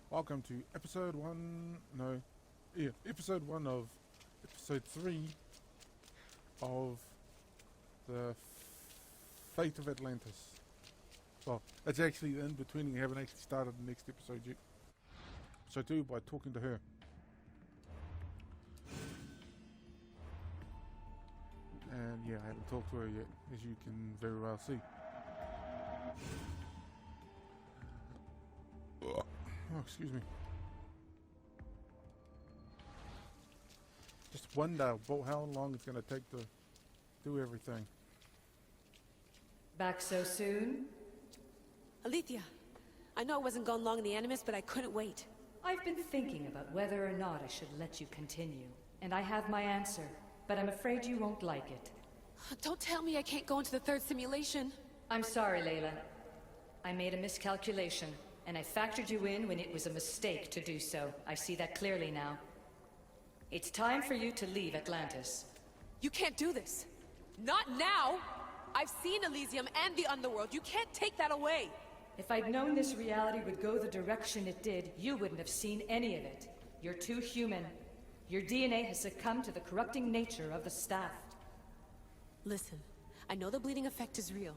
Welcome to episode 1, no, yeah, episode 1 of episode 3 of the Fate of Atlantis. Well, it's actually in between, we haven't actually started the next episode yet. So I do by talking to her. And yeah, I haven't talked to her yet, as you can very well see. Oh, excuse me. Just wonder about how long it's going to take to do everything. Back so soon? Alethea, I know I wasn't gone long in the Animus, but I couldn't wait. I've been thinking about whether or not I should let you continue, and I have my answer, but I'm afraid you won't like it. Don't tell me I can't go into the third simulation. I'm sorry, Layla. I made a miscalculation, and I factored you in when it was a mistake to do so. I see that clearly now. It's time for you to leave Atlantis. You can't do this. Not now! I've seen Elysium and the Underworld. You can't take that away! If I'd known this reality would go the direction it did, you wouldn't have seen any of it. You're too human. Your DNA has succumbed to the corrupting nature of the staff. Listen, I know the bleeding effect is real,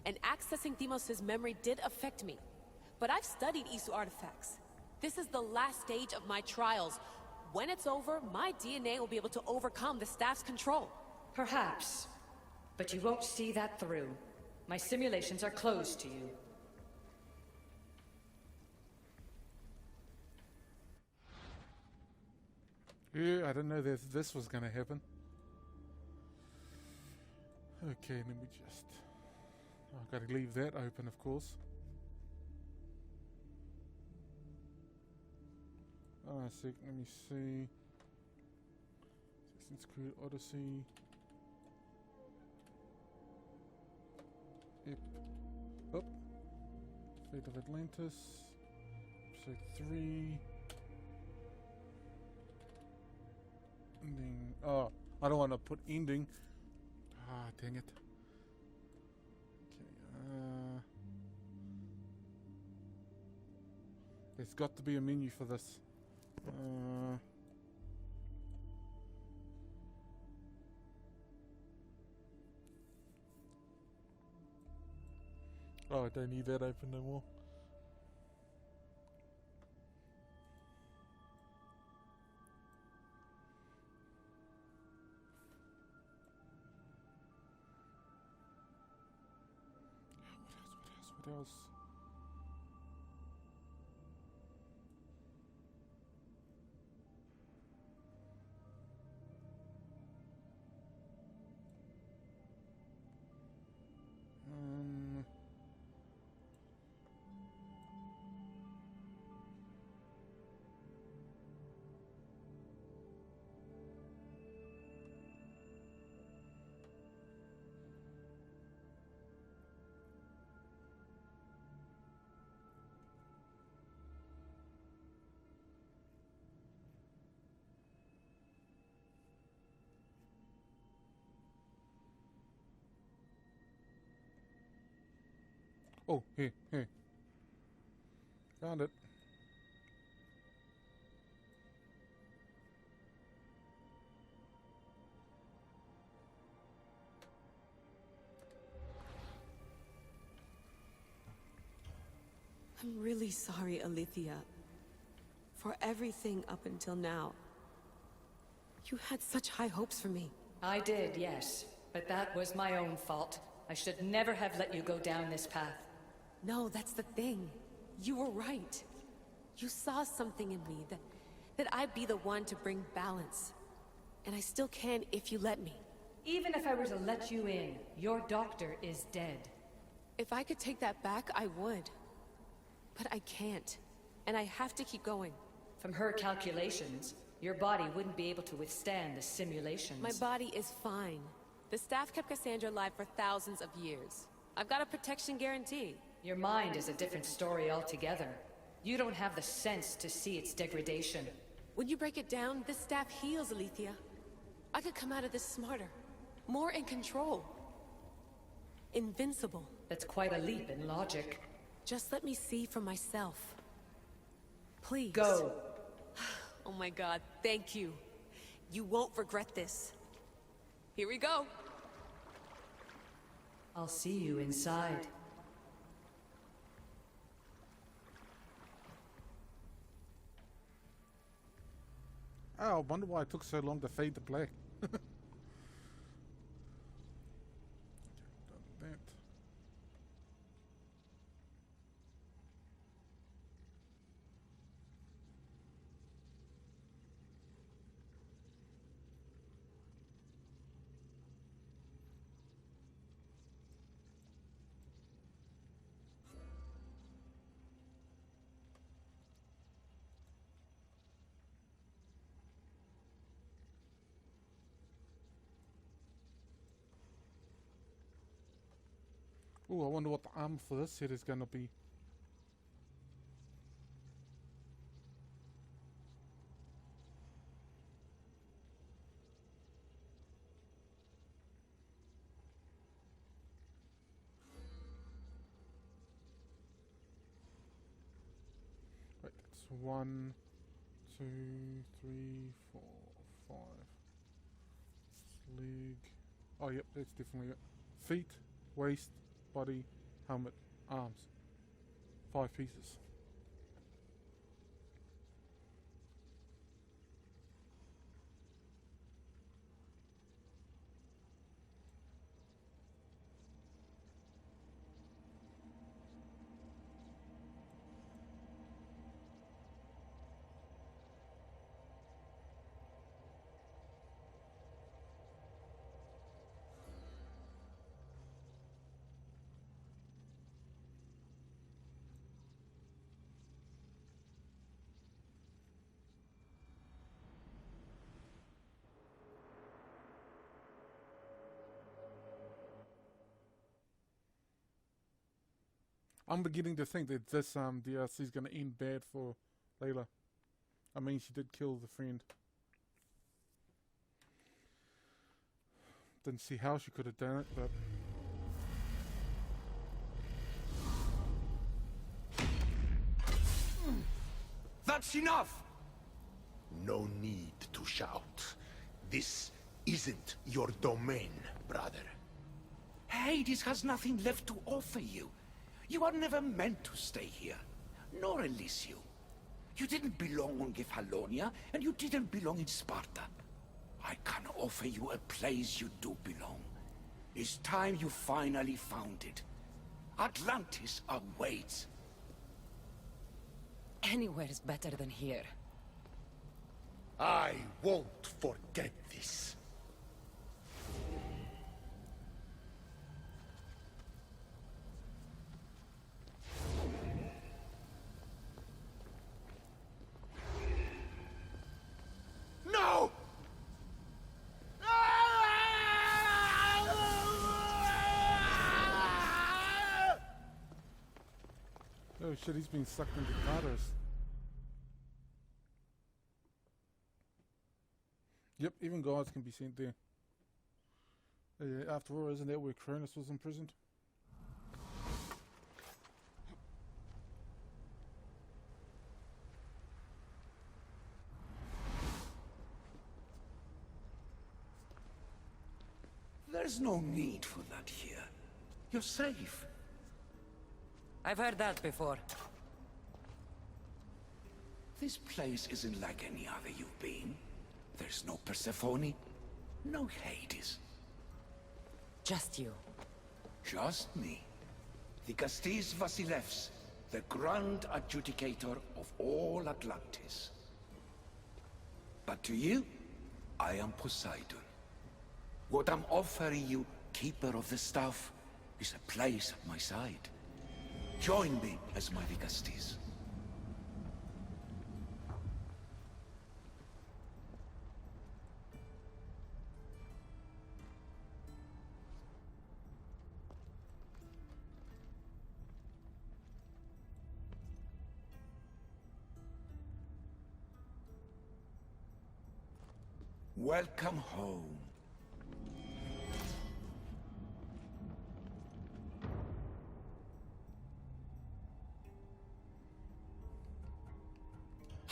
and accessing Deimos' memory did affect me. But I've studied Isu artifacts. This is the last stage of my trials. When it's over, my DNA will be able to overcome the staff's control. Perhaps. But you won't see that through. My simulations are closed to you. Yeah, I didn't know this was going to happen. Okay, let me just... I've got to leave that open, of course. A sec, let me see. Assassin's Creed Odyssey. Yep. Up. Fate of Atlantis. Episode 3. Ending. Oh, I don't want to put ending. Ah, dang it. Okay, there's got to be a menu for this. Oh, I don't need that open no more. What else? Oh, here. Found it. I'm really sorry, Alethea. For everything up until now. You had such high hopes for me. I did, yes. But that was my own fault. I should never have let you go down this path. No, that's the thing. You were right. You saw something in me that I'd be the one to bring balance. And I still can if you let me. Even if I were to let you in, your doctor is dead. If I could take that back, I would. But I can't. And I have to keep going. From her calculations, your body wouldn't be able to withstand the simulations. My body is fine. The staff kept Cassandra alive for thousands of years. I've got a protection guarantee. Your mind is a different story altogether. You don't have the sense to see its degradation. When you break it down, this staff heals, Alethea. I could come out of this smarter, more in control. Invincible. That's quite a leap in logic. Just let me see for myself. Please. Go. Oh my god, thank you. You won't regret this. Here we go. I'll see you inside. Oh, I wonder why it took so long to fade to black. Done that. Oh, I wonder what the armor for this set is gonna be. Right, that's 1, 2, 3, 4, 5. Leg. Oh, yep, that's definitely it. Feet, waist, body, helmet, arms. 5 pieces. I'm beginning to think that this DLC is going to end bad for Layla. I mean, she did kill the friend. Didn't see how she could have done it, but... That's enough! No need to shout. This isn't your domain, brother. Hades has nothing left to offer you. You are never meant to stay here, nor Elysium. You didn't belong on Kefalonia, and you didn't belong in Sparta. I can offer you a place you do belong. It's time you finally found it. Atlantis awaits. Anywhere is better than here. I won't forget this. No! Oh shit, he's being sucked into Tartarus. Yep, even gods can be sent there. After all, isn't that where Cronus was imprisoned? There's no need for that here. You're safe. I've heard that before. This place isn't like any other you've been. There's no Persephone, no Hades. Just you. Just me. Vikastis Vasilevs, the Grand Adjudicator of all Atlantis. But to you, I am Poseidon. What I'm offering you, Keeper of the Staff, is a place at my side. Join me as my Vikastis. Welcome home.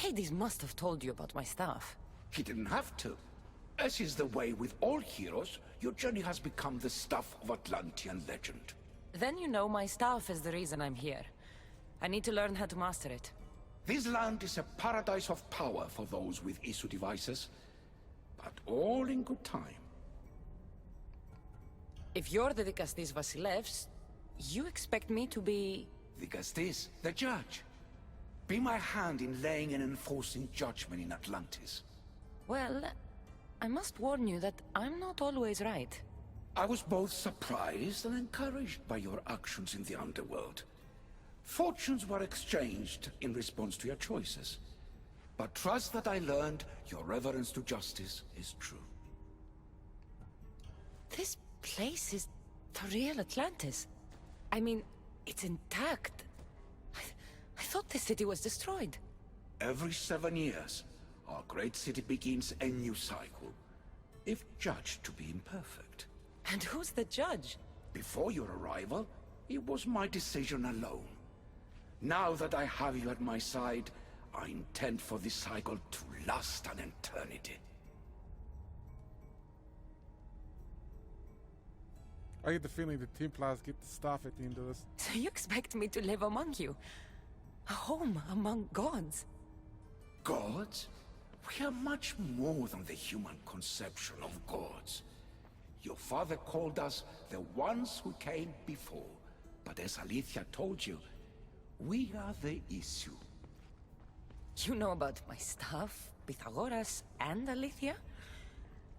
Hades must have told you about my staff. He didn't have to. As is the way with all heroes, your journey has become the stuff of Atlantean legend. Then you know my staff is the reason I'm here. I need to learn how to master it. This land is a paradise of power for those with Isu devices, but all in good time. If you're the Dikastis Vasilevs, you expect me to be... Dikastis, the judge. Be my hand in laying and enforcing judgment in Atlantis. Well, I must warn you that I'm not always right. I was both surprised and encouraged by your actions in the underworld. Fortunes were exchanged in response to your choices. But trust that I learned your reverence to justice is true. This place is the real Atlantis. I mean, it's intact. I thought the city was destroyed. Every 7 years, our great city begins a new cycle, if judged to be imperfect. And who's the judge? Before your arrival, it was my decision alone. Now that I have you at my side, I intend for this cycle to last an eternity. I get the feeling the Templars get the staff at the end of this. So you expect me to live among you? A home among gods? Gods? We are much more than the human conception of gods. Your father called us the ones who came before. But as Alethea told you, we are the issue. You know about my staff, Pythagoras, and Alethea?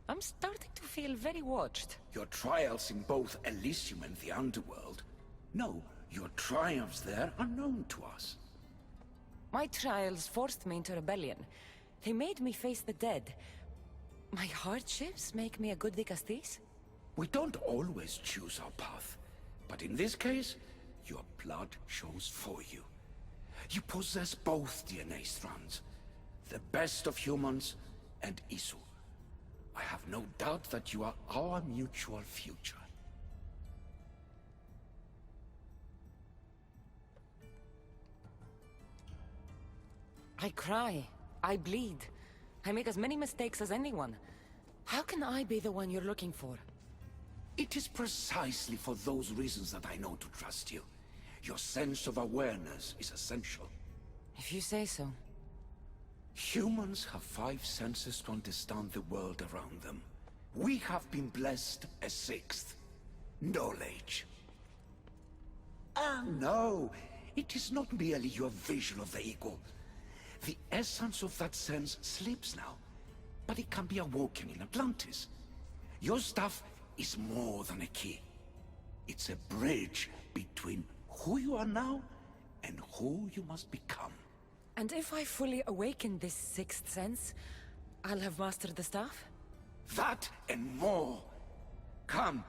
I'm starting to feel very watched. Your trials in both Elysium and the Underworld? No, your triumphs there are known to us. My trials forced me into rebellion. They made me face the dead. My hardships make me a good Dikastis? We don't always choose our path, but in this case, your blood shows for you. You possess both DNA strands, the best of humans and Isu. I have no doubt that you are our mutual future. I cry. I bleed. I make as many mistakes as anyone. How can I be the one you're looking for? It is precisely for those reasons that I know to trust you. Your sense of awareness is essential. If you say so. Humans have 5 senses to understand the world around them. We have been blessed a 6th. Knowledge. Ah, no. It is not merely your vision of the eagle. The essence of that sense sleeps now, but it can be awoken in Atlantis. Your stuff is more than a key. It's a bridge between who you are now and who you must become. And if I fully awaken this 6th sense, I'll have mastered the staff? That and more. Come,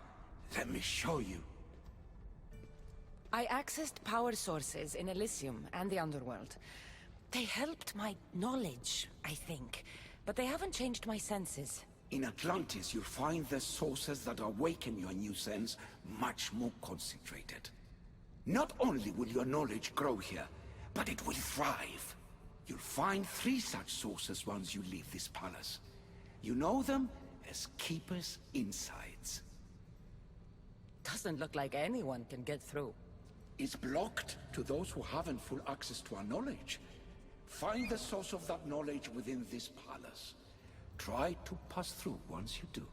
let me show you. I accessed power sources in Elysium and the Underworld. They helped my knowledge, I think, but they haven't changed my senses. In Atlantis, you'll find the sources that awaken your new sense much more concentrated. Not only will your knowledge grow here, but it will thrive. You'll find 3 such sources once you leave this palace. You know them as Keeper's Insides. Doesn't look like anyone can get through. It's blocked to those who haven't full access to our knowledge. Find the source of that knowledge within this palace. Try to pass through once you do.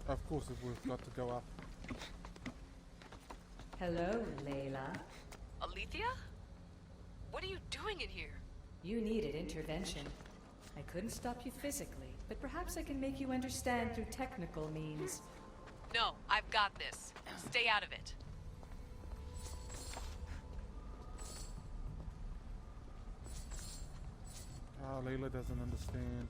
Of course, if we've got to go up. Hello, Layla. Alethea? What are you doing in here? You needed intervention. I couldn't stop you physically, but perhaps I can make you understand through technical means. No, I've got this. Stay out of it. Oh, Layla doesn't understand.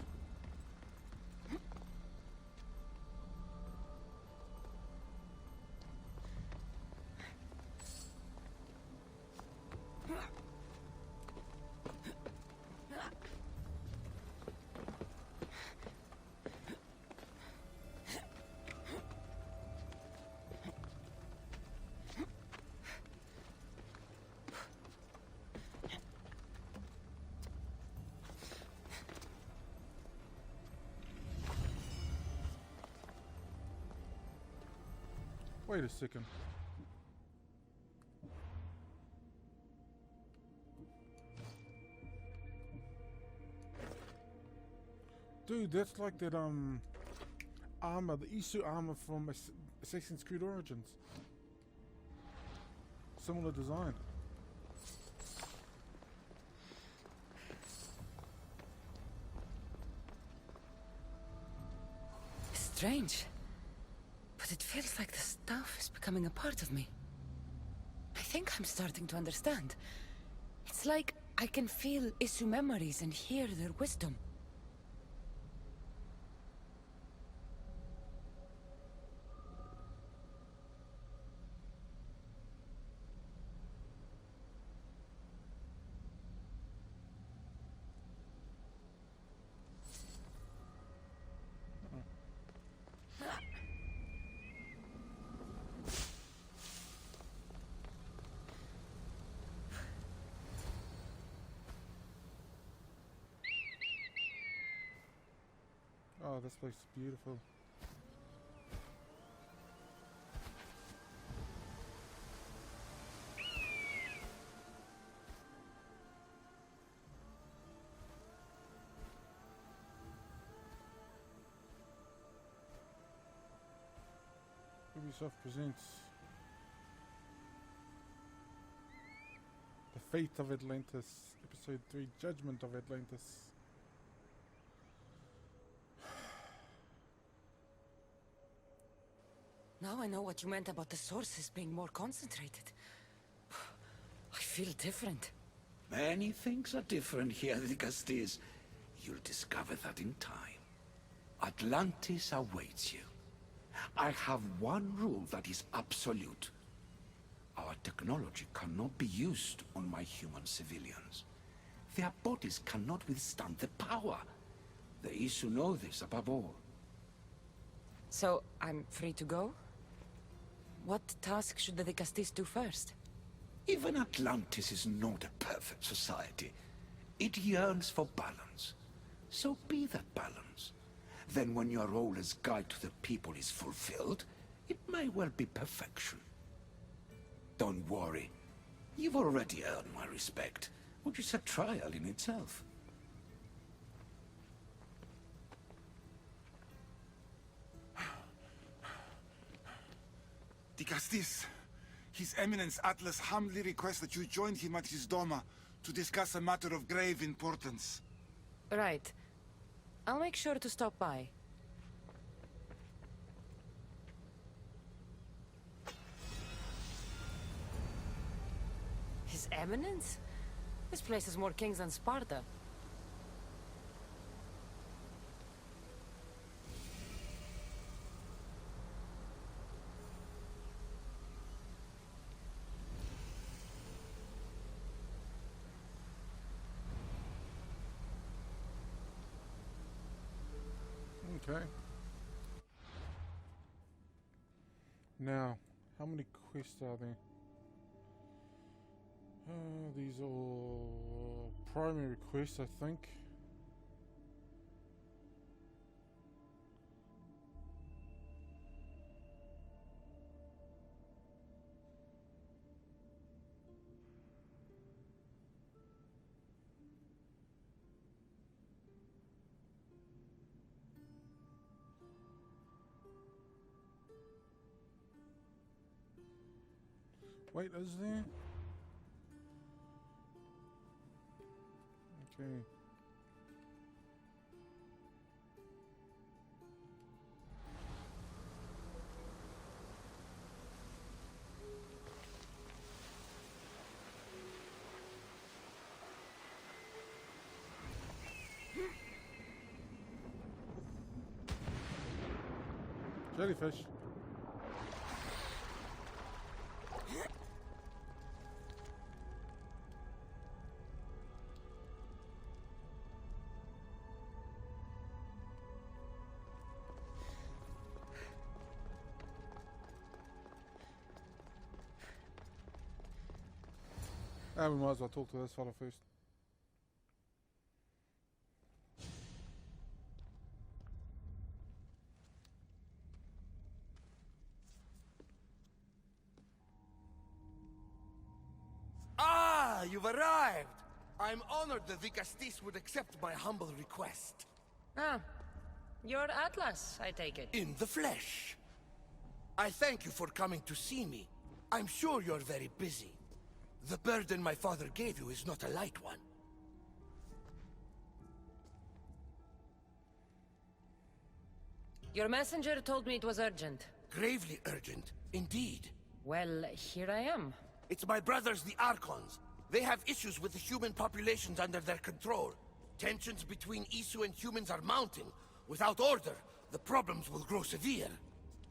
Wait a second. Dude, that's like that armor, the Isu armor from Assassin's Creed Origins. Similar design. Strange. But it feels like the stuff is becoming a part of me. I think I'm starting to understand. It's like I can feel Isu memories and hear their wisdom. Oh, this place is beautiful. Ubisoft presents The Fate of Atlantis, Episode 3, Judgement of Atlantis. Now I know what you meant about the sources being more concentrated. I feel different. Many things are different here, Dicastis. You'll discover that in time. Atlantis awaits you. I have one rule that is absolute. Our technology cannot be used on my human civilians. Their bodies cannot withstand the power. The Isu know this above all. So, I'm free to go? What task should the Dicastis do first? Even Atlantis is not a perfect society. It yearns for balance. So be that balance. Then when your role as guide to the people is fulfilled, it may well be perfection. Don't worry. You've already earned my respect, which is a trial in itself. Dicastis, His Eminence Atlas humbly requests that you join him at his Doma to discuss a matter of grave importance. Right. I'll make sure to stop by. His Eminence? This place has more kings than Sparta. Okay. Now, how many quests are there? These are all primary quests, I think. Wait, is there? Okay. Jellyfish. We might as well talk to this fella first. you've arrived! I'm honored that the Castis would accept my humble request. Ah, you're Atlas, I take it. In the flesh. I thank you for coming to see me. I'm sure you're very busy. The burden my father gave you is not a light one. Your messenger told me it was urgent. Gravely urgent, indeed. Well, here I am. It's my brothers, the Archons. They have issues with the human populations under their control. Tensions between Isu and humans are mounting. Without order, the problems will grow severe.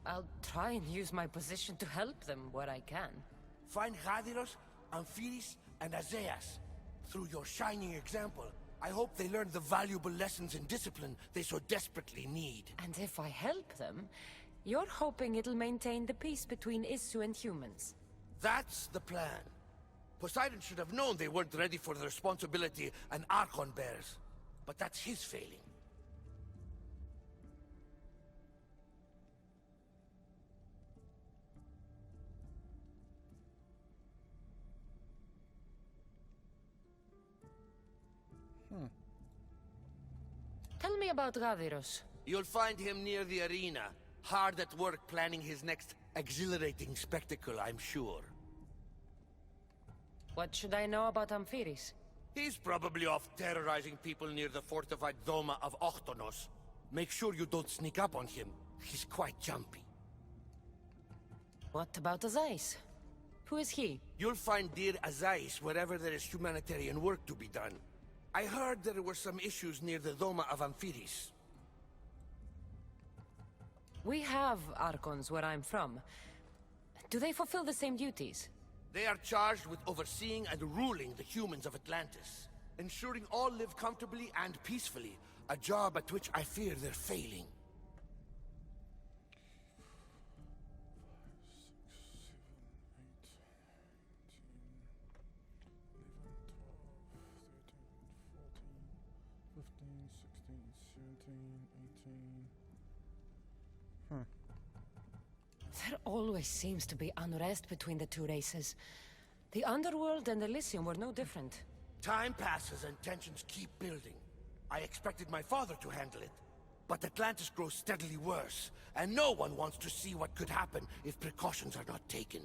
I'll try and use my position to help them where I can. Find Gadiros, Amphiris, and Azeas. Through your shining example, I hope they learn the valuable lessons in discipline they so desperately need. And if I help them, you're hoping it'll maintain the peace between Isu and humans. That's the plan. Poseidon should have known they weren't ready for the responsibility an Archon bears. But that's his failing. Tell me about Gaviros. You'll find him near the arena, hard at work planning his next exhilarating spectacle, I'm sure. What should I know about Amphiris? He's probably off terrorizing people near the fortified Doma of Ochtonos. Make sure you don't sneak up on him. He's quite jumpy. What about Azais? Who is he? You'll find dear Azais wherever there is humanitarian work to be done. I heard there were some issues near the Doma of Amphiris. We have Archons where I'm from. Do they fulfill the same duties? They are charged with overseeing and ruling the humans of Atlantis. Ensuring all live comfortably and peacefully. A job at which I fear they're failing. 5, 6, 7, 8, 9, 10, 11, 12, 13, 14, 15, 16, 17, 18... There always seems to be unrest between the two races. The Underworld and Elysium were no different. Time passes and tensions keep building. I expected my father to handle it. But Atlantis grows steadily worse, and no one wants to see what could happen if precautions are not taken.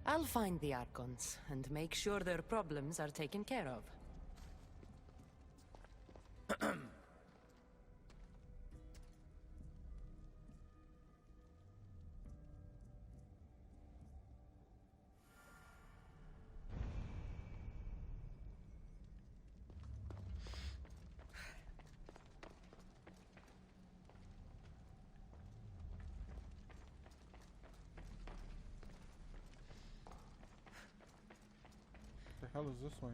I'll find the Archons, and make sure their problems are taken care of. The hell is this way?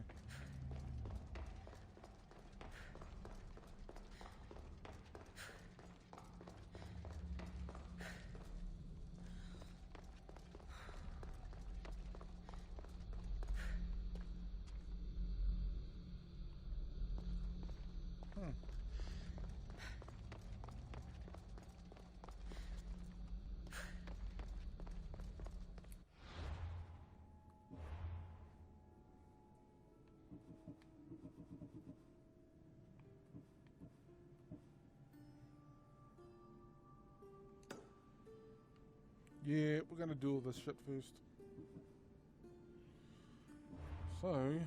Yeah, we're gonna do all this shit first. So,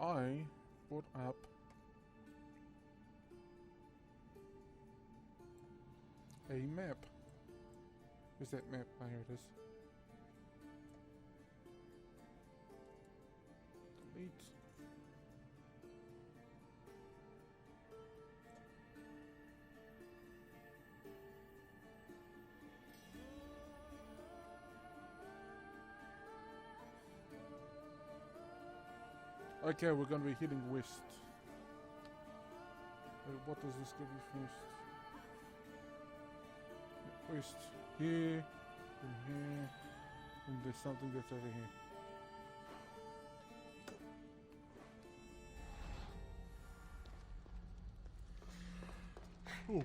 I brought up a map. Where's that map? Oh, here it is. Delete. Okay, we're going to be heading west. What does this give you first? West. Here. And here. And there's something that's over here. Oh.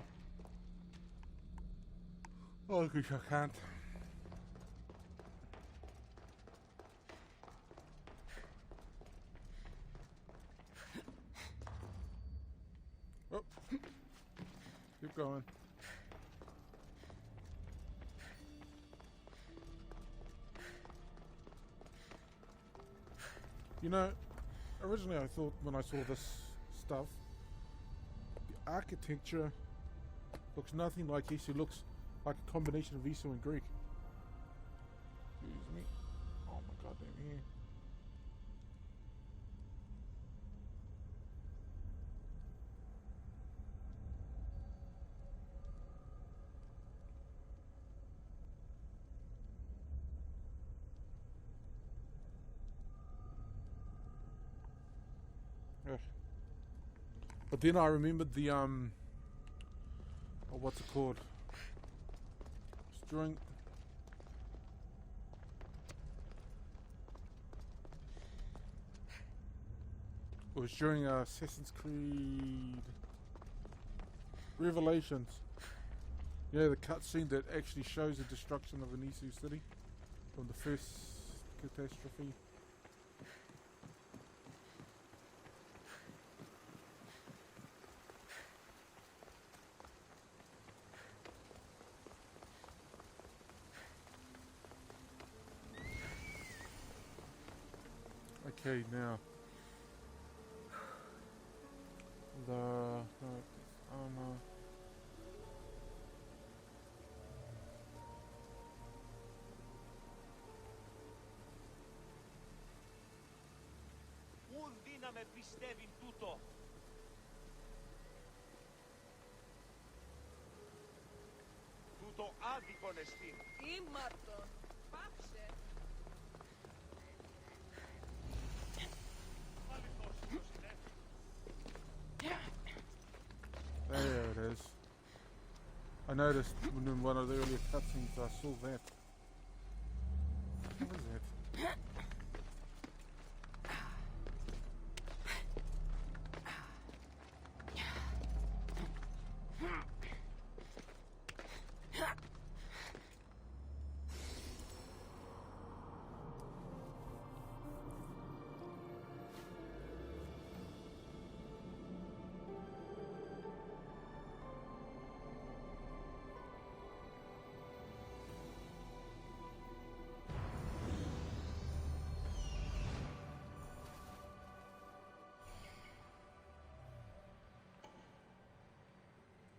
Oh, gosh, I can't. going. You know, originally I thought when I saw this stuff, the architecture looks nothing like Isu. It looks like a combination of Isu and Greek. Excuse me. Oh my goddamn ear. Ugh. But then I remembered the oh, what's it called? It's during Assassin's Creed Revelations. Yeah, the cutscene that actually shows the destruction of an Isu city from the first catastrophe. Okay, now the armor. Ουν δύναμε πιστεύειν τούτο. Τούτο άδικον εστίν. Ήμαρτον. Πάψε. There it is. I noticed in one of the earlier cutscenes I saw that. What is that?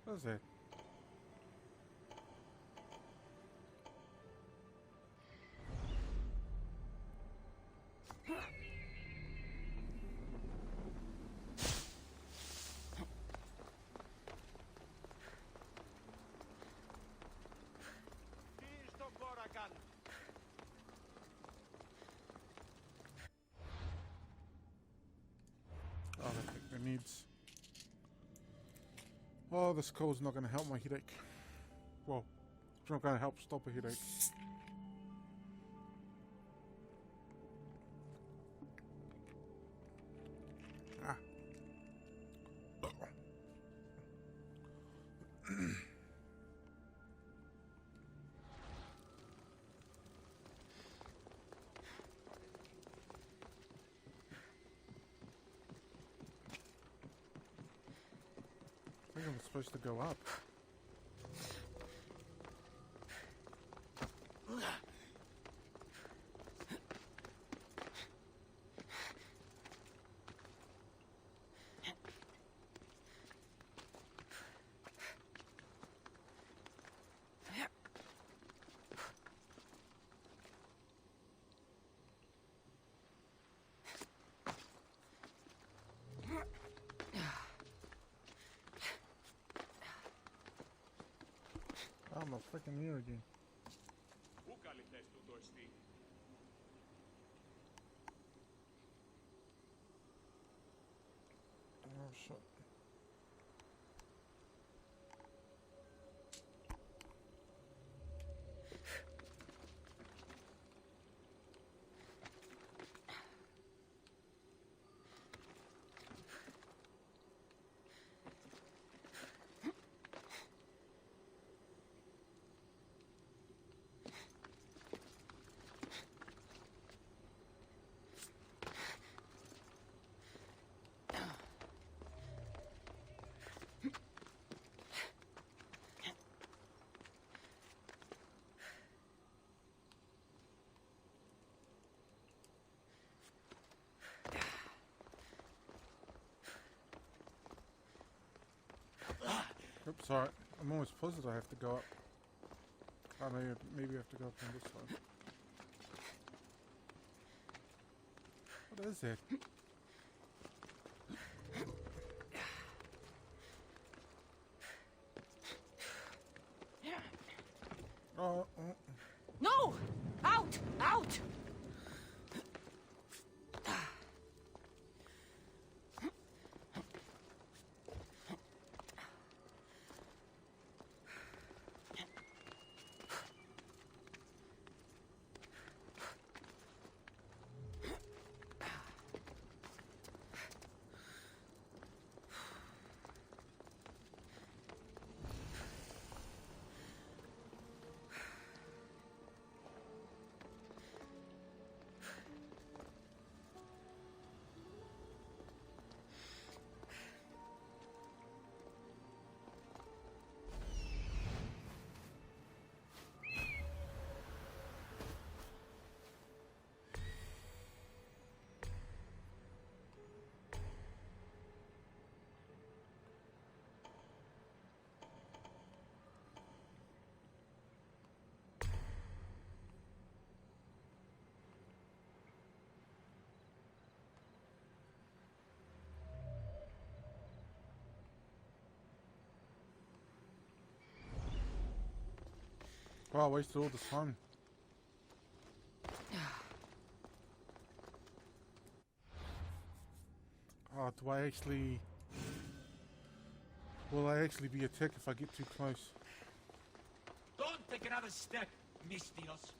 What is that? Τι στον κόρα κάνουν. Oh, I think that needs. Oh, this cold's not going to help my headache. Well, it's not going to help stop a headache. Ah. I think I'm supposed to go up. Oh, my freaking ear again. Πού καλυθές τούτο εστί. Oh, shit. Sorry, I'm almost positive I have to go up. I know, maybe I have to go up on this side. What is it? Oh, oh. No! Out! Out! Wow, I wasted all the sun. Oh, do I actually... Will I actually be attacked if I get too close? Don't take another step, Mistios.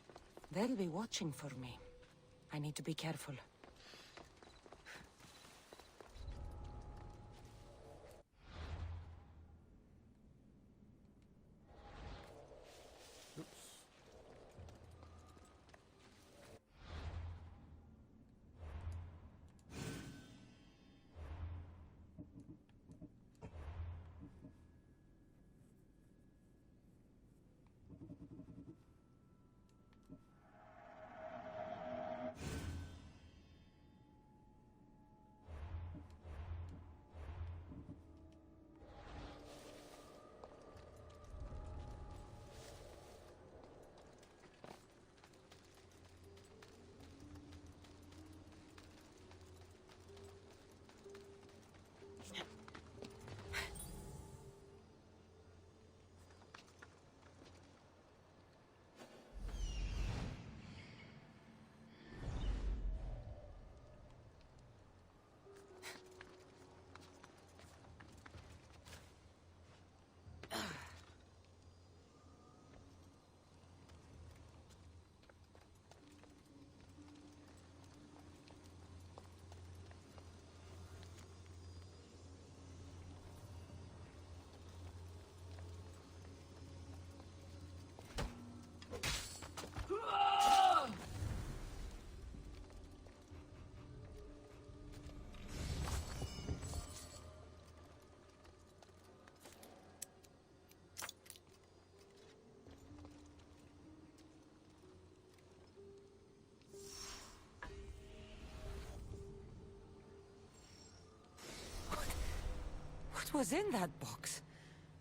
They'll be watching for me. I need to be careful. Oops. What was in that box?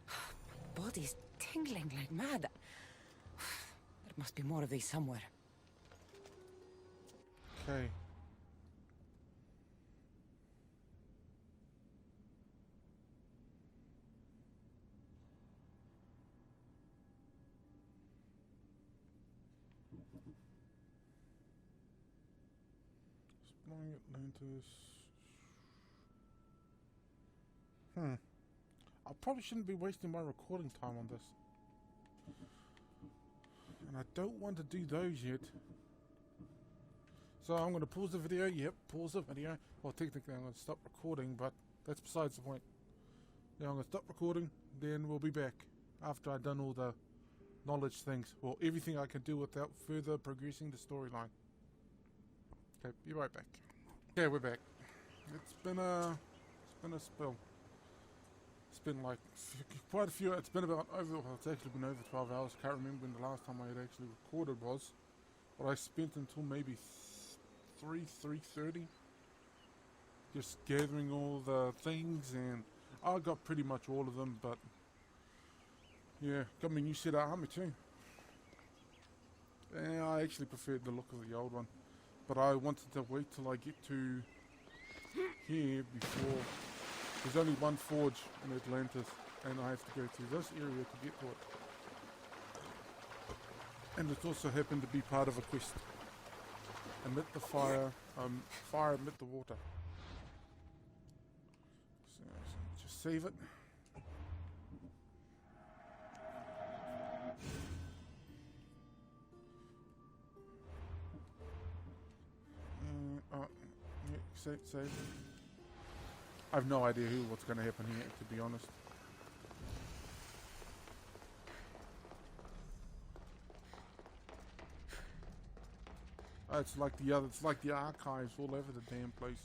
My body's tingling like mad. There must be more of these somewhere. Okay. Exploring Atlantis. I probably shouldn't be wasting my recording time on this. And I don't want to do those yet. So I'm going to pause the video. Yep, pause the video. Well, technically I'm going to stop recording, but that's besides the point. Yeah, I'm going to stop recording, then we'll be back after I've done all the knowledge things. Well, everything I can do without further progressing the storyline. Okay, be right back. Okay, we're back. It's been a spill. It's been like quite a few. It's been about over. Well, it's actually been over 12 hours. Can't remember when the last time I had actually recorded was, but I spent until maybe 3:30 just gathering all the things, and I got pretty much all of them. But Yeah, got me a new set of armor too. Yeah, I actually preferred the look of the old one. But I wanted to wait till I get to here before... There's only one forge in Atlantis, and I have to go through this area to get to it. And it also happened to be part of a quest. Emit the fire, fire emit the water. So just save it. Yeah, save. I have no idea what's going to happen here, to be honest. Oh, it's like the archives all over the damn place.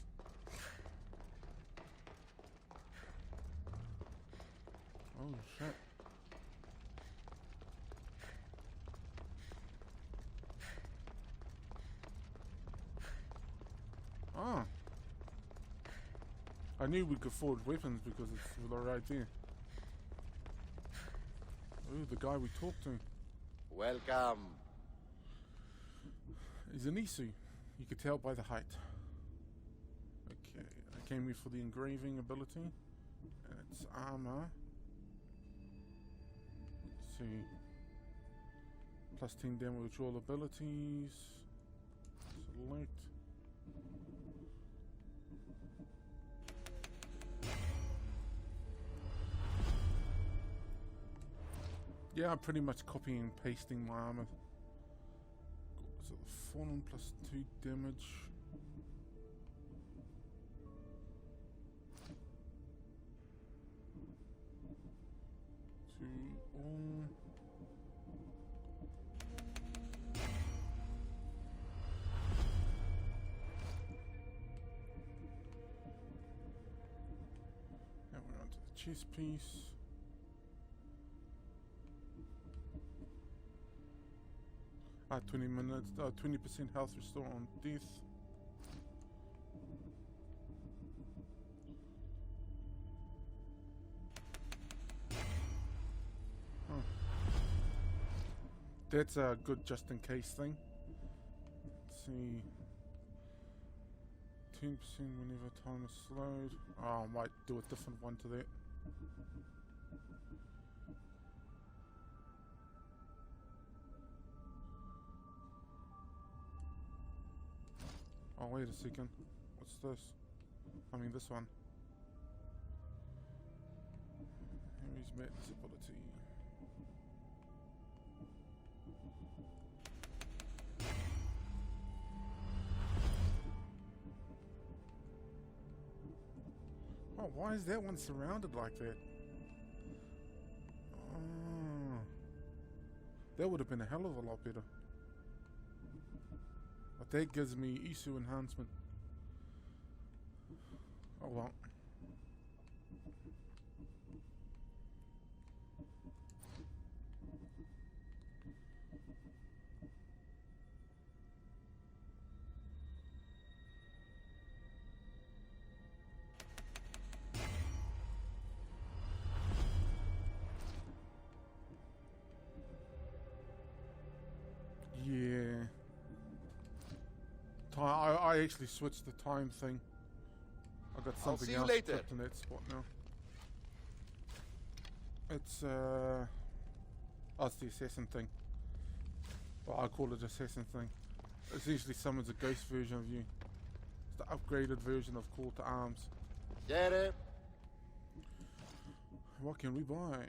Oh shit. Ah. I knew we could forge weapons because it's right there. Ooh, the guy we talked to. Welcome. He's an Isu. You could tell by the height. Okay, I came here for the engraving ability. It's armor. Let's see. Plus 10 damage all abilities. Select. Yeah, I'm pretty much copying and pasting my armor. So 4 plus 2 damage. To all. Now we're onto the chest piece. 20 minutes, 20% health restore on death. Huh. That's a good just in case thing. Let's see. 10% whenever time is slowed. Oh, I might do a different one to that. Oh, wait a second. What's this? I mean, this one. Harry's madness ability. Oh, why is that one surrounded like that? Oh, that would have been a hell of a lot better. But that gives me Isu enhancement. Oh well. Yeah. I actually switched the time thing. I got something else equipped in that spot now. It's it's the assassin thing. Well, I call it assassin thing. It usually summons a ghost version of you. It's the upgraded version of Call to Arms. Get it? What can we buy?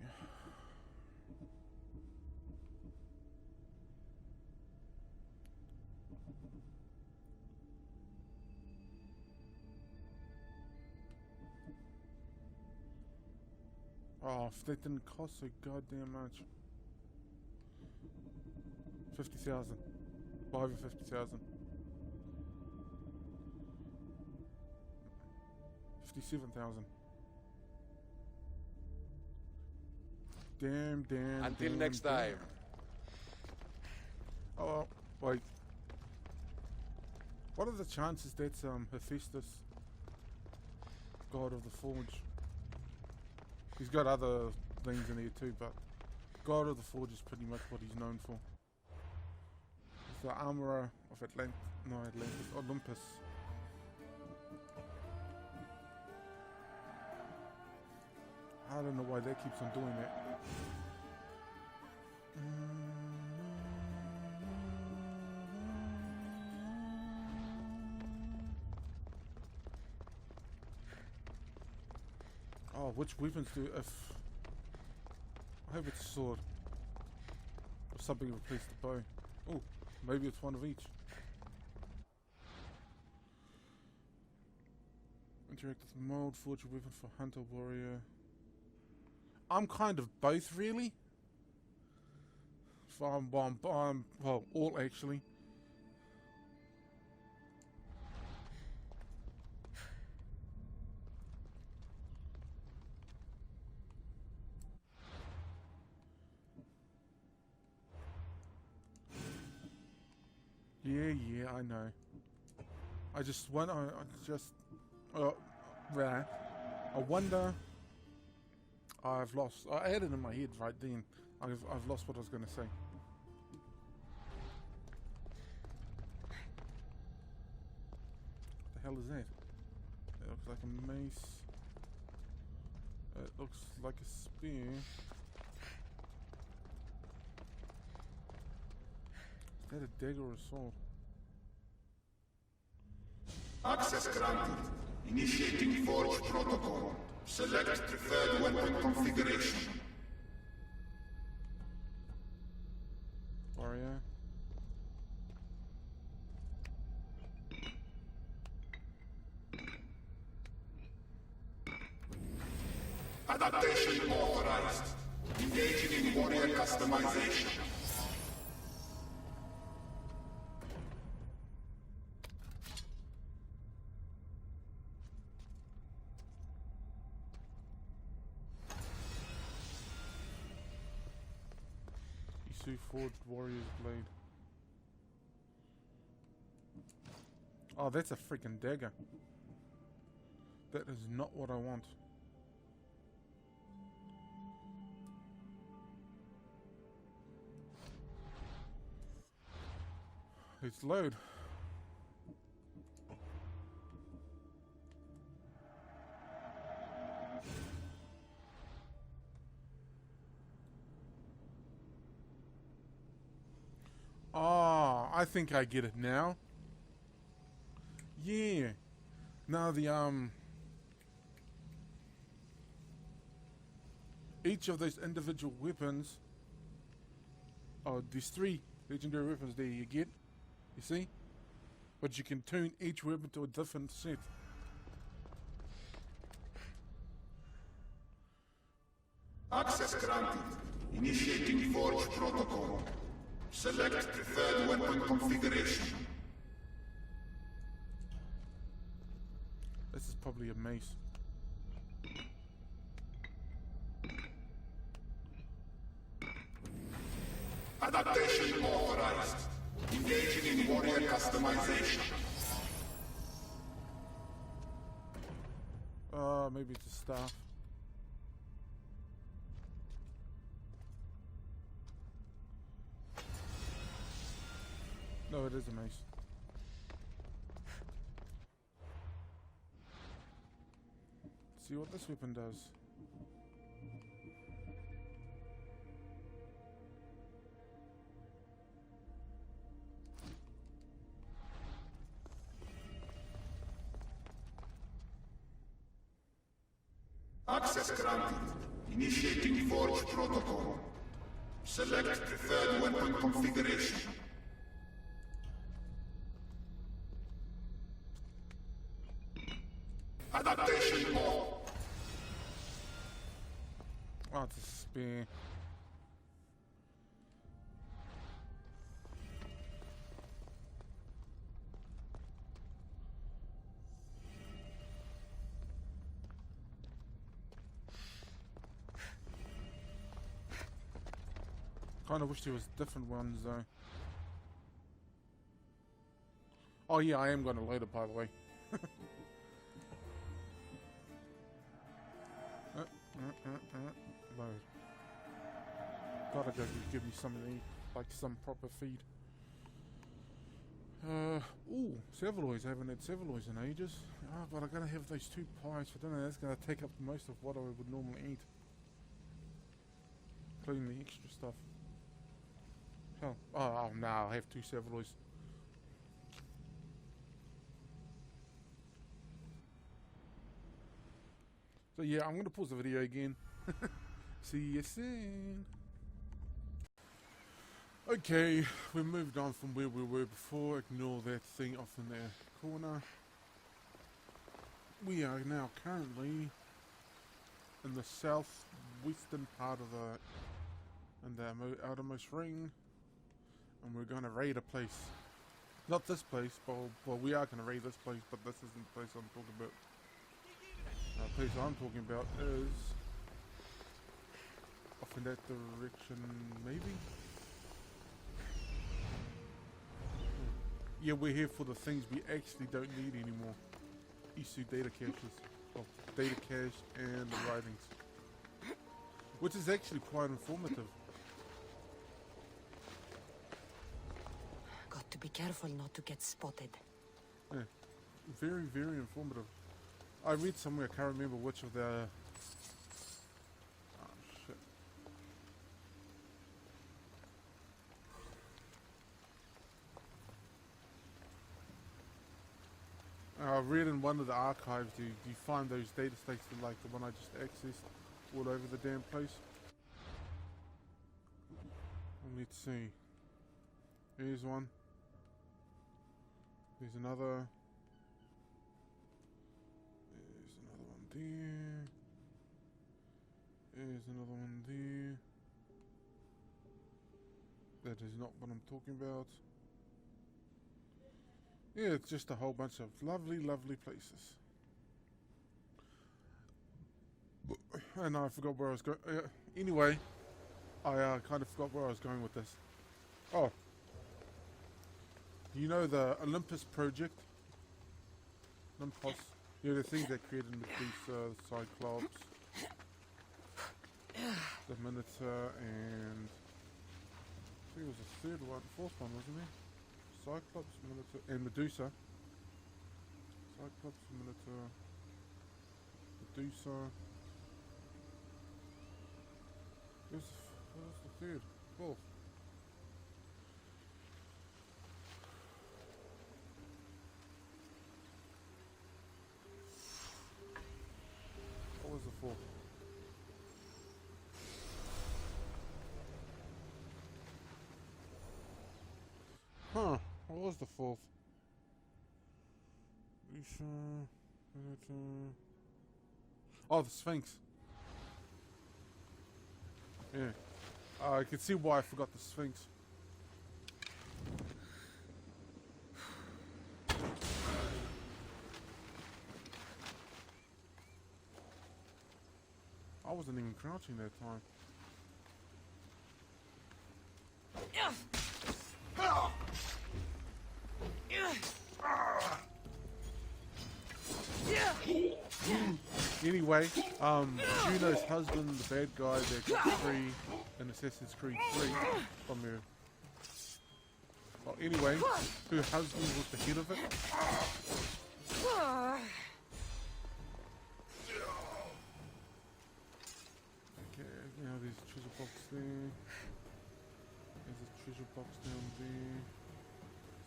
Oh, if that didn't cost so goddamn much. 50,000. Buy over 50,000. 57,000. Damn. Until next time. Oh, wait. What are the chances that's Hephaestus, god of the forge? He's got other things in here too, but God of the Forge is pretty much what he's known for. He's the armorer of Atlantis, Olympus. I don't know why that keeps on doing it. Oh, which weapons do if... I hope it's a sword. Or something to replace the bow. Oh, maybe it's one of each. Interact with mold, forge a weapon for hunter, warrior. I'm kind of both, really. Well, all actually. Yeah, I know. I just want. I wonder. I've lost. I had it in my head right then. I've lost what I was going to say. What the hell is that? It looks like a mace. It looks like a spear. Is that a dagger or a sword? Access granted. Initiating Forge Protocol. Select preferred weapon configuration. Warrior. Adaptation authorized. Engaging in warrior customization. Forged warrior's blade. Oh, that's a freaking dagger. That is not what I want. Let's load. Oh, I think I get it now. Yeah. Now the each of those individual weapons. Oh, these 3 legendary weapons there you get. You see? But you can tune each weapon to a different set. Access granted. Initiating Forge Protocol. Select preferred weapon configuration. This is probably a mace. Adaptation authorized. Engaging in warrior customization. Maybe it's a staff. No, it is a mace. See what this weapon does. Access granted. Initiating Forge Protocol. Select preferred weapon configuration. Adaptation all. Oh, it's a spear. Kinda wish there was different ones though. Oh yeah, I am gonna load it by the way. Load. Gotta go give me something to eat, like some proper feed. Ooh, Seveloys. I haven't had Seveloys in ages. Ah, but I gotta have those 2 pies for dinner. That's gonna take up most of what I would normally eat, including the extra stuff. Hell, oh no, I'll have 2 Seveloys. So yeah, I'm gonna pause the video again. See you soon. Okay, we moved on from where we were before. Ignore that thing off in the corner. We are now currently in the southwestern part of the outermost ring, and we're going to raid a place. Not this place, but well, we are going to raid this place, but this isn't the place I'm talking about. The place I'm talking about is off in that direction, maybe? Yeah, we're here for the things we actually don't need anymore. Isu data caches. Well, data cache and the writings. Which is actually quite informative. Got to be careful not to get spotted. Yeah, very, very informative. I read somewhere, I can't remember which of the... Oh, shit. I read in one of the archives, you find those data stakes like the one I just accessed all over the damn place. And let's see. Here's one. There's another. There's another one there. There's another one there. That is not what I'm talking about. Yeah, it's just a whole bunch of lovely, lovely places. And I forgot where I was going. Anyway, I kind of forgot where I was going with this. Oh. You know the Olympus project? Olympus. You know the things they created with these Cyclops, the Minotaur, and I think it was the third one, fourth one, wasn't there? Cyclops, Minotaur, and Medusa. Cyclops, Minotaur, Medusa. What was the third? Fourth. What was the fourth? Huh, what was the fourth? Oh, the Sphinx. Yeah. I can see why I forgot the Sphinx. I wasn't even crouching that time. Anyway, Juno's husband, the bad guy that got free in Assassin's Creed 3 from her. Well, anyway, her husband was the head of it. Okay, now there's a treasure box there. There's a treasure box down there.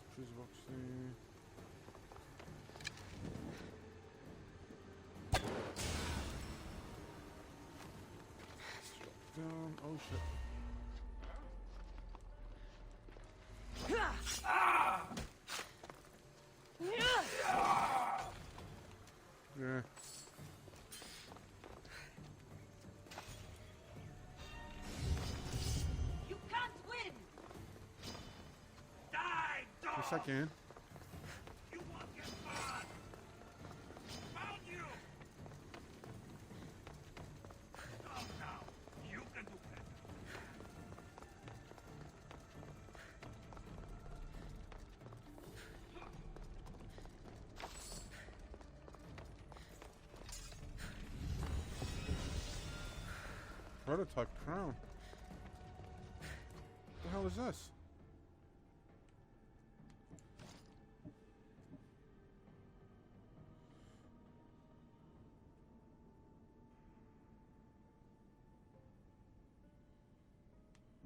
There's a treasure box there. Down. Oh shit. Yeah. You can't win! Die, dog! Yes, I can. You won't get far! Found you! Stop now! You can do better! Prototype crown. hell is this?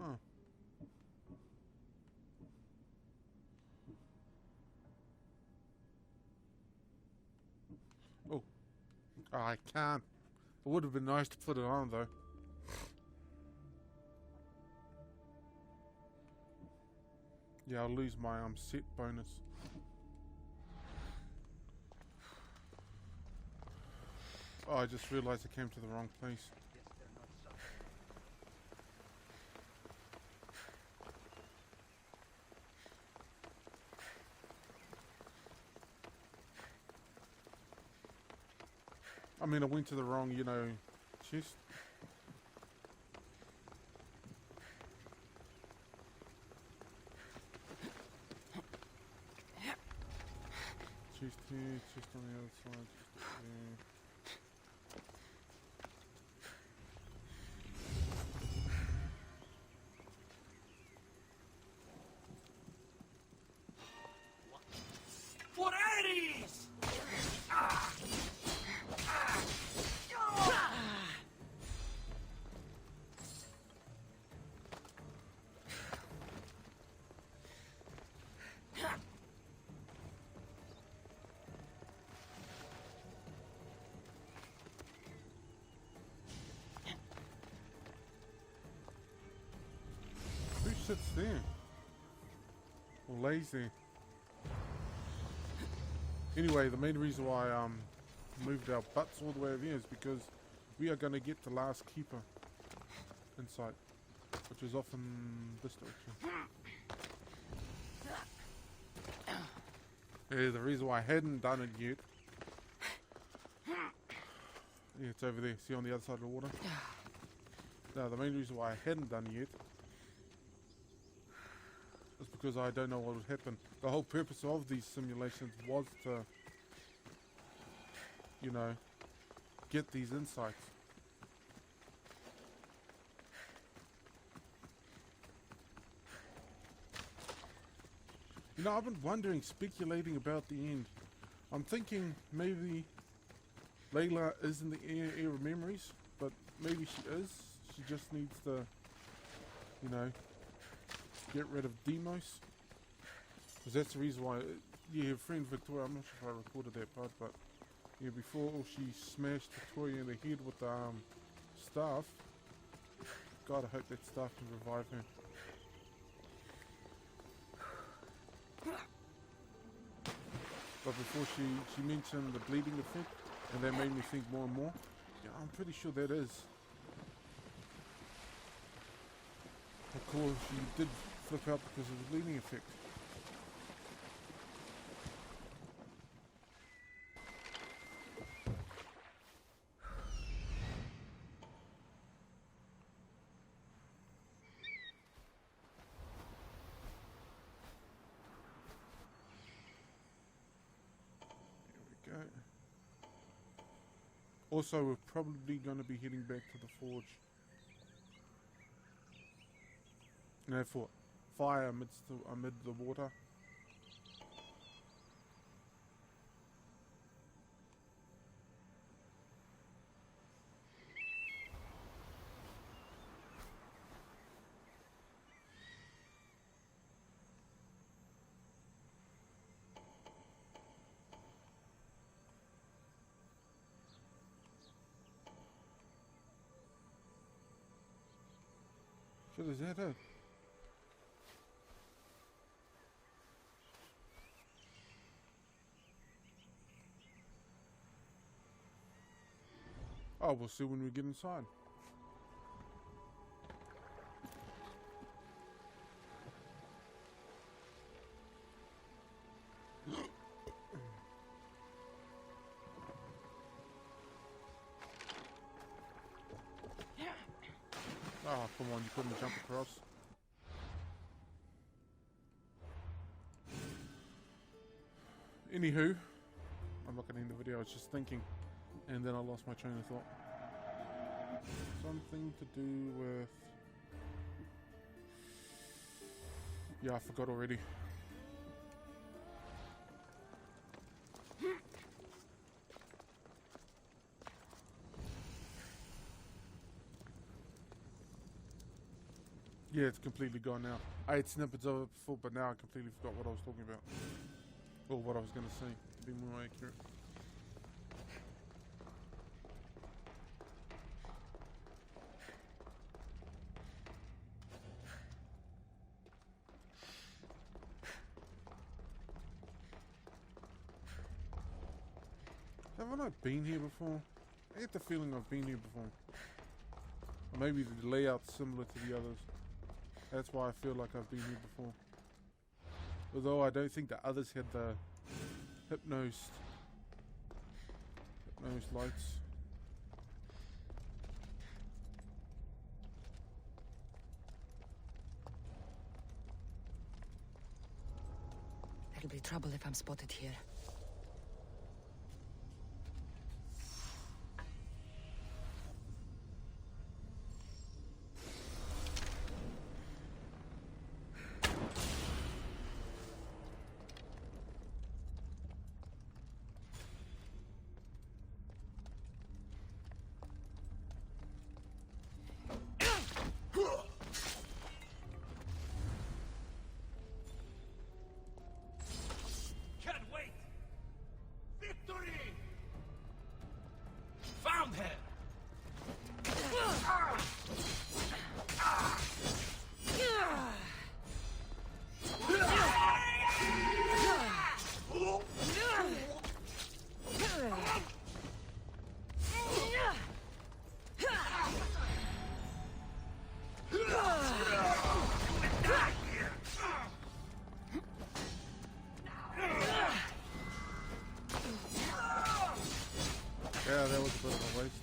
Huh. Oh. Oh, I can't. It would have been nice to put it on though. Yeah, I'll lose my set bonus. Oh, I just realized I came to the wrong place. I mean, I went to the wrong, you know, chest. Chest here, chest on the other side, chest there. For Ares! Who sits there? Or lays there? Anyway, the main reason why I moved our butts all the way over here is because we are going to get the last keeper in sight, which is off in this direction. Yeah, the reason why I hadn't done it yet. Yeah, it's over there. See on the other side of the water? No, the main reason why I hadn't done it yet is because I don't know what would happen. The whole purpose of these simulations was to, you know, get these insights. You know, I've been wondering, speculating about the end. I'm thinking maybe Layla is in the air of memories, but maybe she is. She just needs to, you know, get rid of Demos. Because that's the reason why, yeah, her friend Victoria, I'm not sure if I recorded that part, but yeah, before she smashed Victoria in the head with the staff, God, I hope that staff can revive her. But before she mentioned the bleeding effect, and that made me think more and more. Yeah, I'm pretty sure that is. Of course, she did flip out because of the bleeding effect. There we go. Also, we're probably going to be heading back to the forge. No, for fire amid the water. Shit, is that it? Oh, we'll see when we get inside. Oh, come on, you couldn't jump across. Anywho, I'm not going to end the video, I was just thinking, and then I lost my train of thought. Something to do with Yeah, I forgot already. Yeah, it's completely gone now. I had snippets of it before, but now I completely forgot what I was talking about. Or what I was going to say, to be more accurate. Haven't I been here before? I get the feeling I've been here before. Or maybe the layout's similar to the others. That's why I feel like I've been here before. Although I don't think the others had the hypnos lights. There'll be trouble if I'm spotted here. Can't wait! Victory! Found her! Yeah, that was a bit of a waste.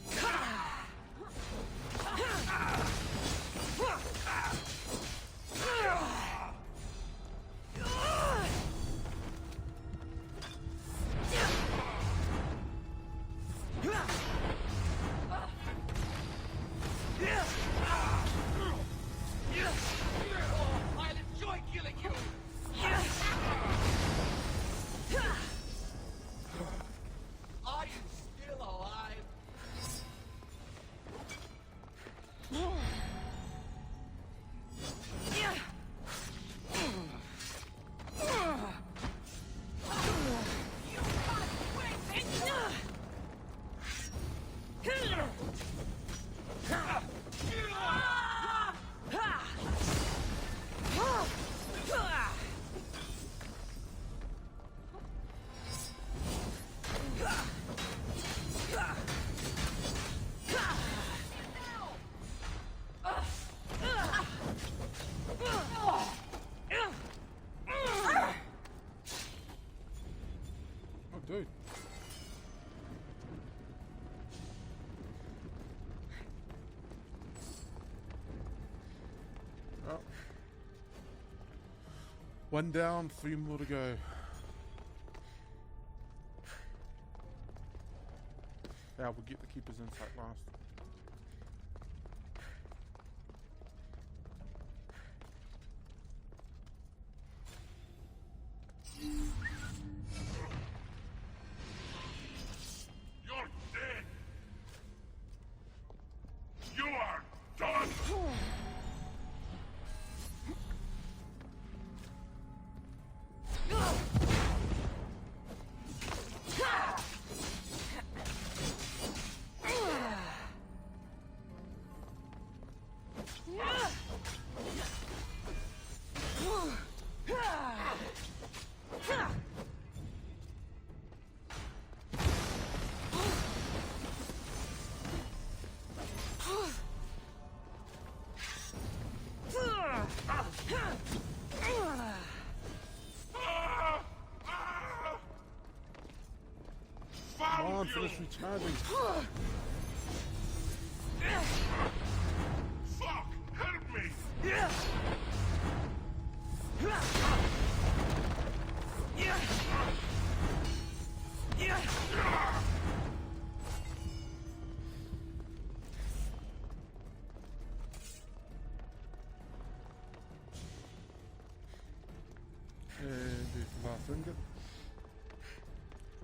I'll enjoy killing you! Are you still alive? Oh, dude. Oh. One down, 3 more to go. Yeah, we'll get the Keeper's Insight last. You're dead! You are done! Come on, finish recharging. Fuck! Help me!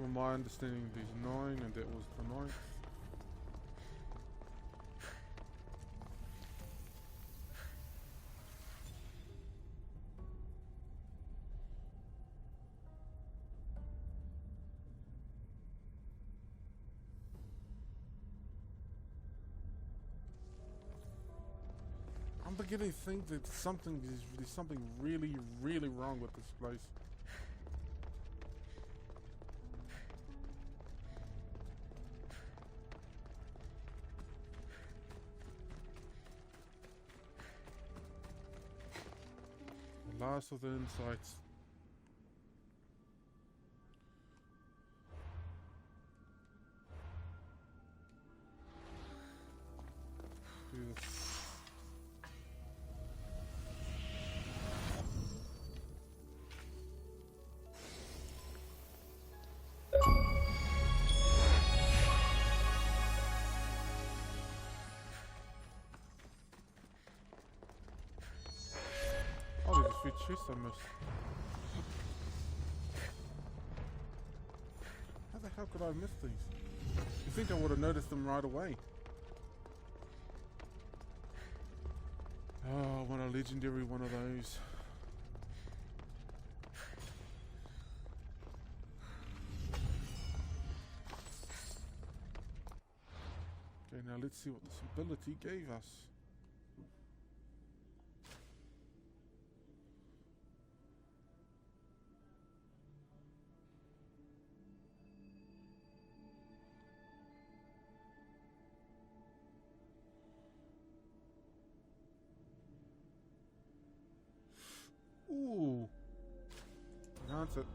From my understanding, there's 9, and that was the 9th. I'm beginning to think that there's something really, really wrong with this place. The last of the insights. Do this. Oh, there's a few chests I missed. How the hell could I miss these? You think I would have noticed them right away? Oh, I want a legendary one of those. Okay, now let's see what this ability gave us. Ooh, that's it.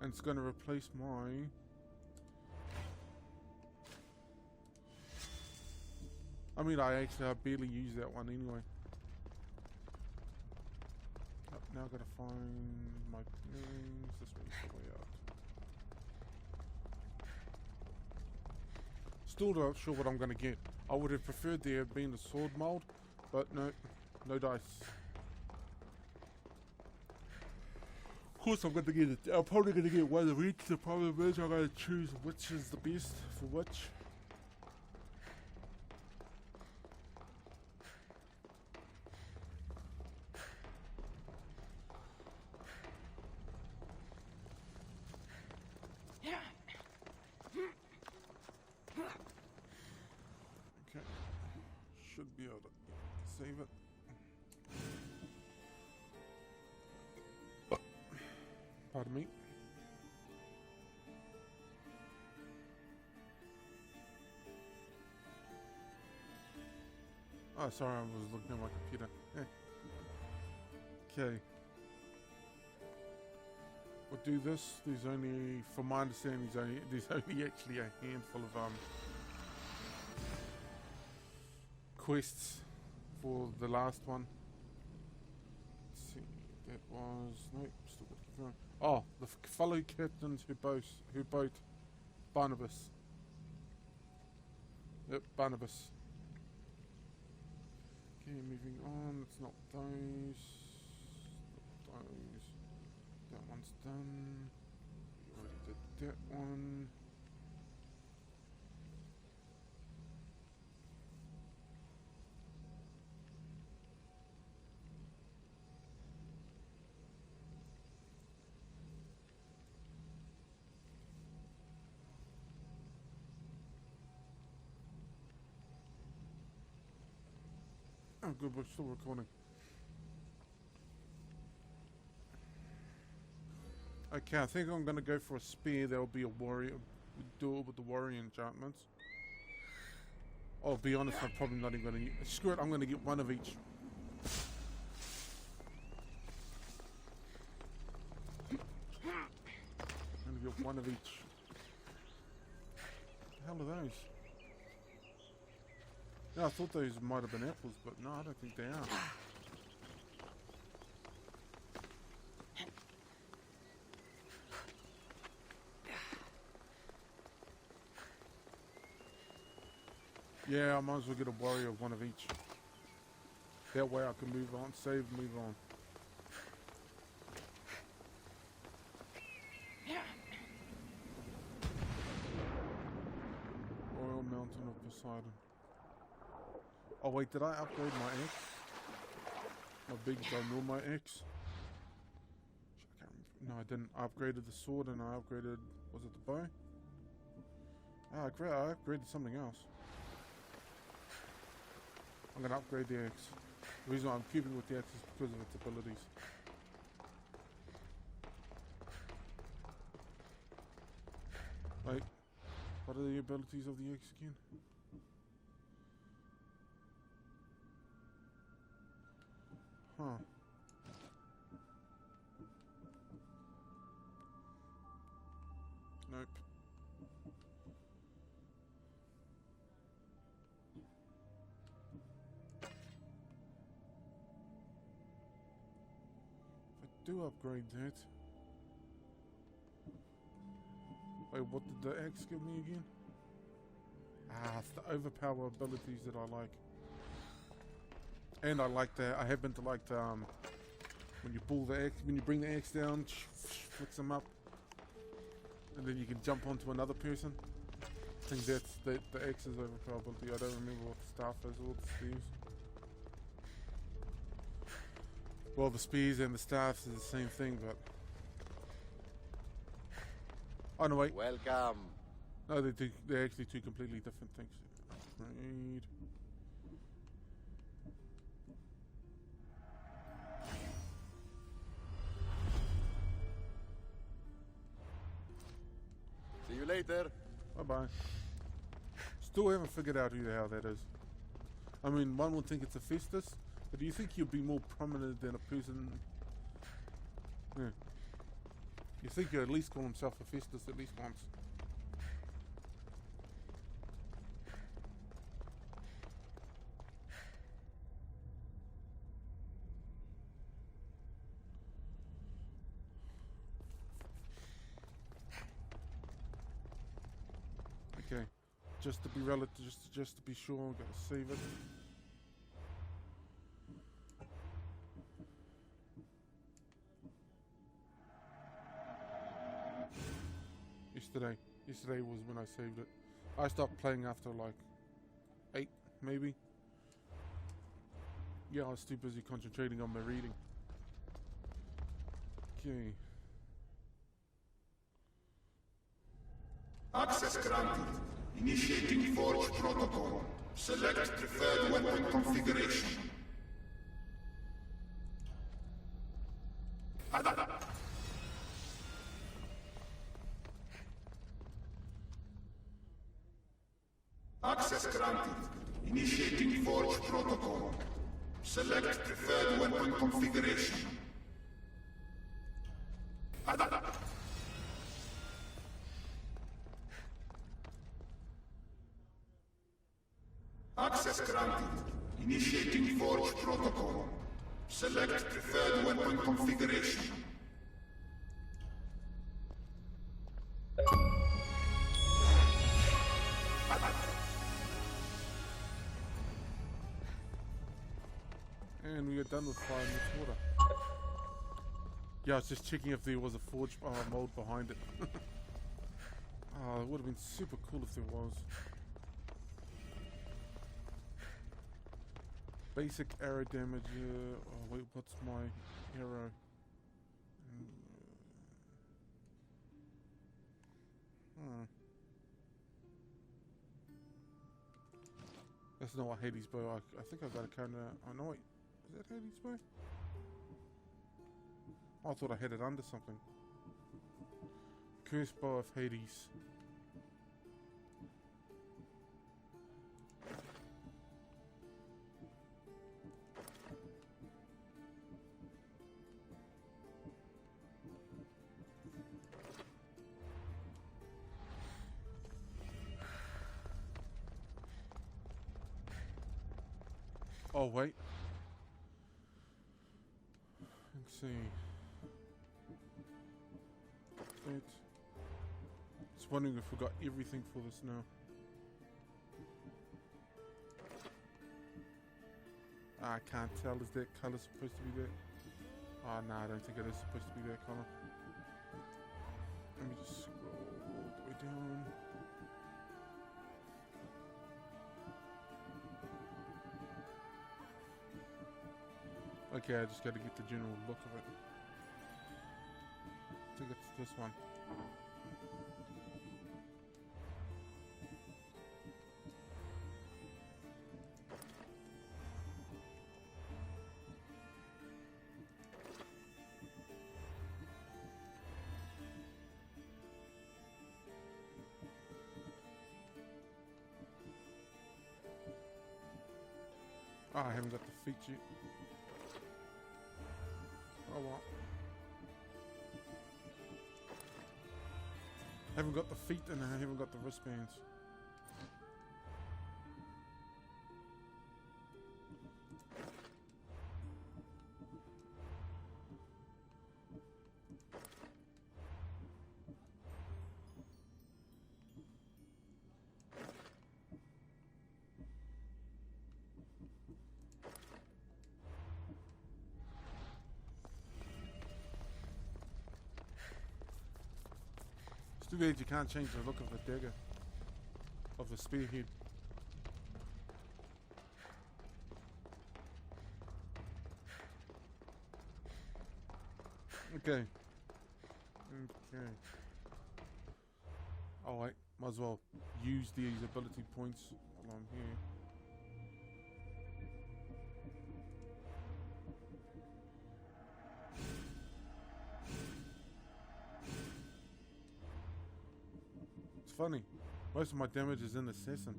And it's going to replace my... I mean, I barely use that one anyway. Oh, now I've got to find my names. This way's the way out. Still not sure what I'm going to get. I would have preferred there had been a sword mold, but no, no dice. Of course I'm gonna get it. I'm probably gonna get one of each. The problem is I'm gonna choose which is the best for which. Okay. Should be able to save it. Pardon me. Oh, sorry, I was looking at my computer. Okay. We'll do this. There's only, from my understanding, there's only actually a handful of quests for the last one. Let's see. That was nope. Still got to keep going. Oh, the fellow captains who boat Barnabas. Yep, Barnabas. Okay, moving on. It's not those. Not those. That one's done. We already did that one. Oh, good, we're still recording. Okay, I think I'm gonna go for a spear. There'll be a warrior. Do it with the warrior enchantments. I'll be honest, I'm probably not even gonna use. Screw it, I'm gonna get one of each. I'm gonna get one of each. What the hell are those? Yeah, I thought those might have been apples, but no, I don't think they are. Yeah, I might as well get a warrior of one of each. That way I can move on, save, move on. Poseidon. Oh wait, did I upgrade my X? My big ginormo X? I can't remember. No, I didn't. I upgraded the sword and I upgraded... Was it the bow? Ah, I upgraded something else. I'm gonna upgrade the X. The reason why I'm keeping with the X is because of its abilities. Wait, what are the abilities of the X again? Huh. Nope. If I do upgrade that... Wait, what did the X give me again? Ah, it's the overpower abilities that I like. And I like the... I happen to like the... when you pull the X... When you bring the X down, flicks them up. And then you can jump onto another person. I think that's the X's overpower ability. I don't remember what the staff is or the spears. Well, the spears and the staffs is the same thing, but... Oh no, wait. Welcome. No, they're actually two completely different things. Upgrade. See you later. Bye-bye. Still haven't figured out who the hell that is. I mean, one would think it's a Festus, but do you think you'd be more prominent than a person... Yeah. You think he'd at least call himself a Festus at least once. Okay, just to be relative, just to be sure, I'm gonna save it. Yesterday was when I saved it. I stopped playing after like 8, maybe. Yeah, I was too busy concentrating on my reading. Okay. Access granted. Initiating Forge Protocol. Select preferred weapon configuration. Access granted. Initiating Forge Protocol. Select preferred weapon configuration. Access granted. Initiating Forge Protocol. Select preferred weapon configuration. And we are done with fire in this water. Yeah, I was just checking if there was a forge mold behind it. Oh, it would have been super cool if there was. Basic arrow damage. Oh wait, what's my arrow? That's not what Hades bow. I think I got a counter. Oh no, wait. Is that Hades bow? Oh, I thought I had it under something. Cursed bow of Hades. Oh wait. Let's see. Wait. Just wondering if we got everything for this now. I can't tell. Is that color supposed to be there? Oh no, I don't think it is supposed to be that color. Let me just scroll all the way down. Okay, I just gotta get the general look of it. I think it's this one. Oh, I haven't got the feet yet. Oh well. Haven't got the feet and I haven't got the wristbands. It's too bad you can't change the look of the dagger, of the spearhead. Okay. Okay. Alright, might as well use these ability points while I'm here. Funny, most of my damage is in Assassin.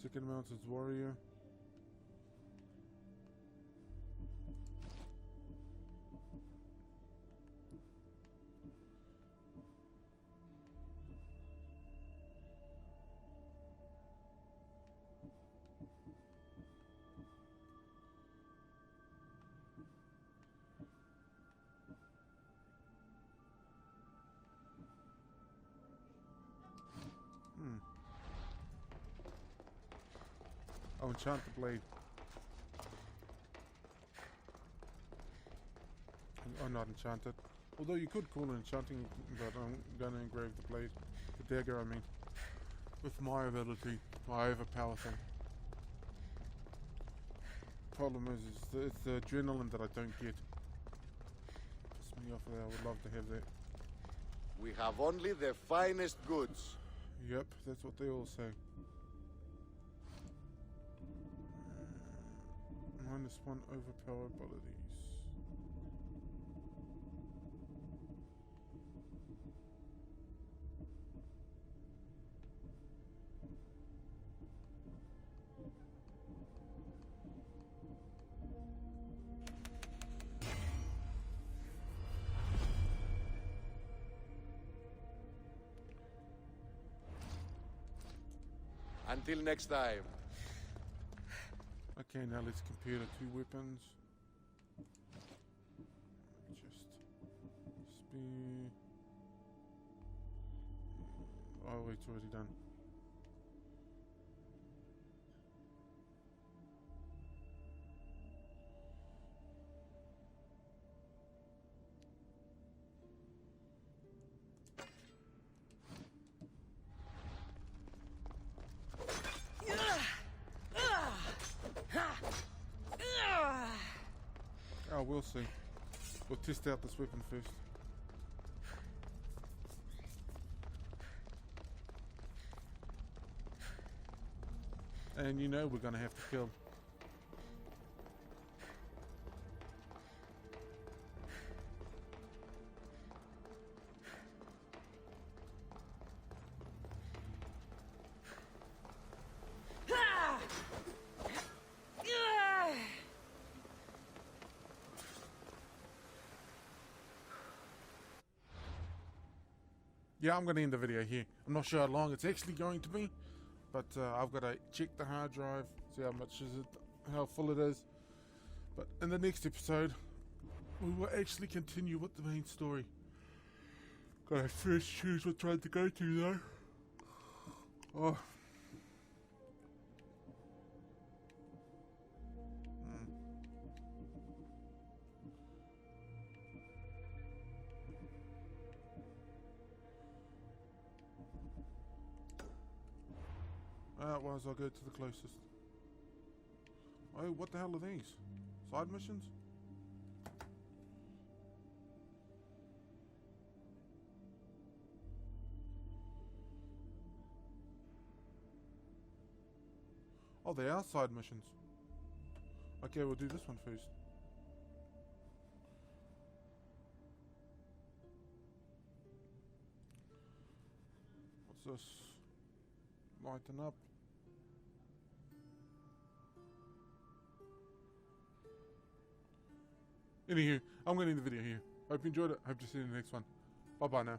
Second amount is Warrior. Oh, enchant the blade. Oh, not enchanted. Although you could call it enchanting, but I'm gonna engrave the blade. The dagger, I mean. With my ability, my overpower thing. Problem is it's the adrenaline that I don't get. Piss me off there, I would love to have that. We have only the finest goods. Yep, that's what they all say. -1 overpower abilities. Until next time. Okay, now let's compare the two weapons. Just spear. Oh wait, it's already done. Oh, we'll see. We'll test out this weapon first. And you know we're gonna have to kill. Yeah, I'm going to end the video here. I'm not sure how long it's actually going to be, but I've got to check the hard drive, see how much is it, how full it is. But in the next episode, we will actually continue with the main story. Gotta first choose what train to go to though. Oh. Otherwise I'll go to the closest. Oh, what the hell are these? Side missions? Oh, they are side missions. Okay, we'll do this one first. What's this? Lighten up. Anywho, I'm going to end the video here. Hope you enjoyed it. Hope to see you in the next one. Bye bye now.